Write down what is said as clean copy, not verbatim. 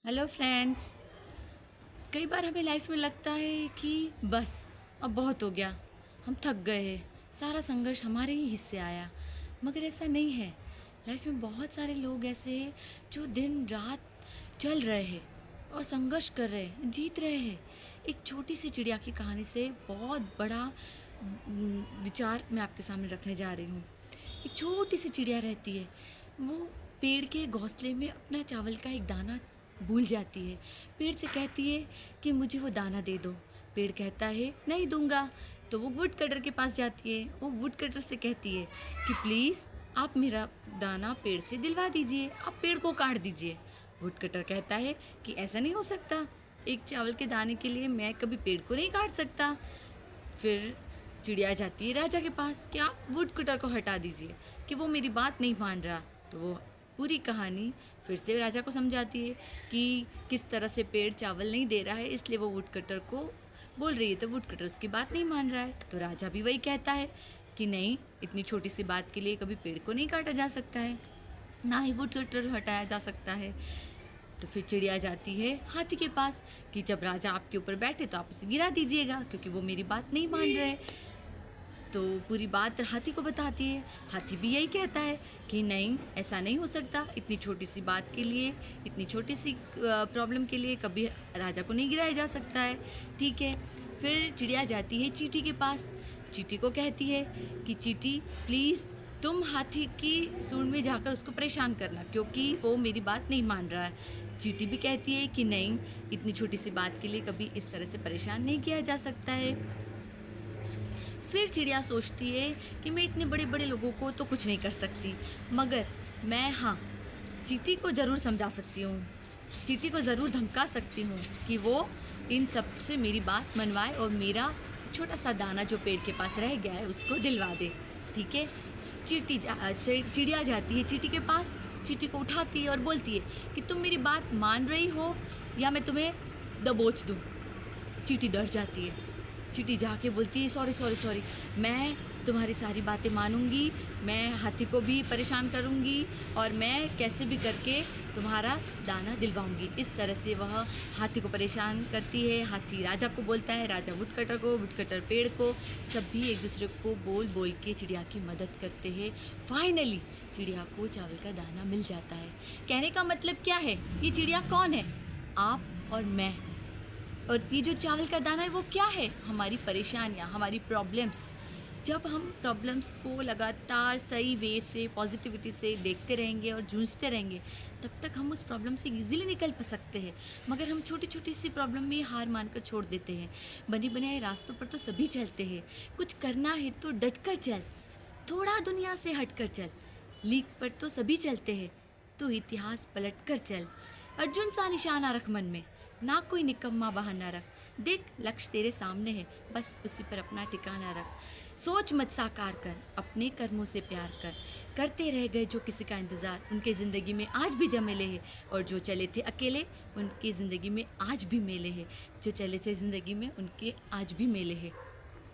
Hello friends. कई बार हमें life में लगता है कि बस अब बहुत हो गया, हम थक गए हैं, सारा संघर्ष हमारे ही हिस्से आया। मगर ऐसा नहीं है। लाइफ में बहुत सारे लोग ऐसे हैं जो दिन रात चल रहे हैं और संघर्ष कर रहे हैं, जीत रहे हैं। एक छोटी सी चिड़िया की कहानी से बहुत बड़ा विचार मैं आपके सामने रखने जा रही हूँ। एक छोटी सी चिड़िया रहती है, वो पेड़ के घोंसले में अपना चावल का एक दाना भूल जाती है। पेड़ से कहती है कि मुझे वो दाना दे दो। पेड़ कहता है नहीं दूंगा। तो वो वुड कटर के पास जाती है। वो वुड कटर से कहती है कि प्लीज़ आप मेरा दाना पेड़ से दिलवा दीजिए, आप पेड़ को काट दीजिए। वुड कटर कहता है कि ऐसा नहीं हो सकता, एक चावल के दाने के लिए मैं कभी पेड़ को नहीं काट सकता। फिर चिड़िया जाती है राजा के पास कि आप वुड कटर को हटा दीजिए, कि वो मेरी बात नहीं मान रहा। तो वो पूरी कहानी फिर से राजा को समझाती है कि किस तरह से पेड़ चावल नहीं दे रहा है, इसलिए वो वुड कटर को बोल रही है। तो वुड कटर उसकी बात नहीं मान रहा है। तो राजा भी वही कहता है कि नहीं, इतनी छोटी सी बात के लिए कभी पेड़ को नहीं काटा जा सकता है, ना ही वुड कटर हटाया जा सकता है। तो फिर चिड़िया जाती है हाथी के पास कि जब राजा आपके ऊपर बैठे तो आप उसे गिरा दीजिएगा, क्योंकि वो मेरी बात नहीं मान रहे। तो पूरी बात हाथी को बताती है। हाथी भी यही कहता है कि नहीं, ऐसा नहीं हो सकता, इतनी छोटी सी बात के लिए, इतनी छोटी सी प्रॉब्लम के लिए कभी राजा को नहीं गिराया जा सकता है। ठीक है। फिर चिड़िया जाती है चींटी के पास। चींटी को कहती है कि चींटी प्लीज़ तुम हाथी की सूंड में जाकर उसको परेशान करना, क्योंकि वो मेरी बात नहीं मान रहा है। चींटी भी कहती है कि नहीं, इतनी छोटी सी बात के लिए कभी इस तरह से परेशान नहीं किया जा सकता है। फिर चिड़िया सोचती है कि मैं इतने बड़े बड़े लोगों को तो कुछ नहीं कर सकती, मगर मैं चींटी को ज़रूर समझा सकती हूँ, चींटी को ज़रूर धमका सकती हूँ कि वो इन सब से मेरी बात मनवाए और मेरा छोटा सा दाना जो पेड़ के पास रह गया है उसको दिलवा दे। ठीक है। चिड़िया जाती है चींटी के पास, चींटी को उठाती है और बोलती है कि तुम मेरी बात मान रही हो या मैं तुम्हें दबोच दूँ। चींटी डर जाती है। चींटी जाके बोलती है सॉरी सॉरी सॉरी, मैं तुम्हारी सारी बातें मानूंगी, मैं हाथी को भी परेशान करूंगी और मैं कैसे भी करके तुम्हारा दाना दिलवाऊंगी। इस तरह से वह हाथी को परेशान करती है। हाथी राजा को बोलता है, राजा वुडकटर को, वुडकटर पेड़ को। सभी एक दूसरे को बोल बोल के चिड़िया की मदद करते हैं। फाइनली चिड़िया को चावल का दाना मिल जाता है। कहने का मतलब क्या है, ये चिड़िया कौन है? आप और मैं। और ये जो चावल का दाना है वो क्या है? हमारी परेशानियाँ, हमारी प्रॉब्लम्स। जब हम प्रॉब्लम्स को लगातार सही वे से, पॉजिटिविटी से देखते रहेंगे और जूझते रहेंगे, तब तक हम उस प्रॉब्लम से इजीली निकल सकते हैं। मगर हम छोटी छोटी सी प्रॉब्लम में हार मानकर छोड़ देते हैं। बने बनाए रास्तों पर तो सभी चलते हैं, कुछ करना है तो डटकर चल, थोड़ा दुनिया से हटकर चल। लीक पर तो सभी चलते हैं, तो इतिहास पलट कर चल। अर्जुन सा निशाना रख मन में, ना कोई निकम्मा बहाना रख। देख लक्ष्य तेरे सामने है, बस उसी पर अपना ठिकाना रख। सोच मत साकार कर, अपने कर्मों से प्यार कर। करते रह गए जो किसी का इंतज़ार, उनके ज़िंदगी में आज भी जमेले हैं। और जो चले थे अकेले, उनकी ज़िंदगी में आज भी मेले हैं। जो चले थे ज़िंदगी में, उनके आज भी मेले हैं।